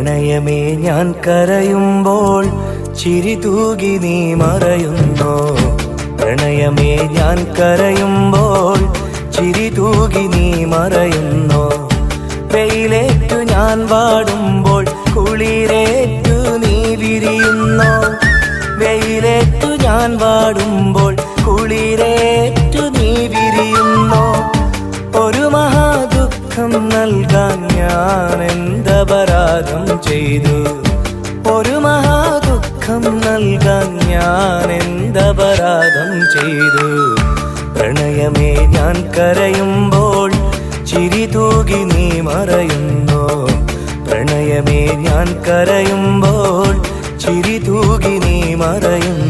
പ്രണയമേ ഞാൻ കരയുമ്പോൾ ചിരി തൂകി നീ മറയുന്നോ. പ്രണയമേ ഞാൻ കരയുമ്പോൾ ചിരി തൂകി നീ മറയുന്നോ. വെയിലേറ്റു ഞാൻ വാടുമ്പോൾ കുളിരേറ്റു നീ വിരിയുന്നോ. വെയിലേറ്റു ഞാൻ വാടുമ്പോൾ കുളിരേറ്റു നീ വിരിയുന്നോ. ഒരു മഹാദുഃഖം നൽകാൻ ഞാൻ എന്തപരാധം ചെയ്തു. ഒരു മഹാദുഃഖം നൽകാൻ ഞാൻ എന്തപരാധം ചെയ്തു. പ്രണയമേ ഞാൻ കരയുമ്പോൾ ചിരി തൂകി നീ മറയുന്നോ. പ്രണയമേ ഞാൻ കരയുമ്പോൾ ചിരി തൂകി നീ മറയുന്നു.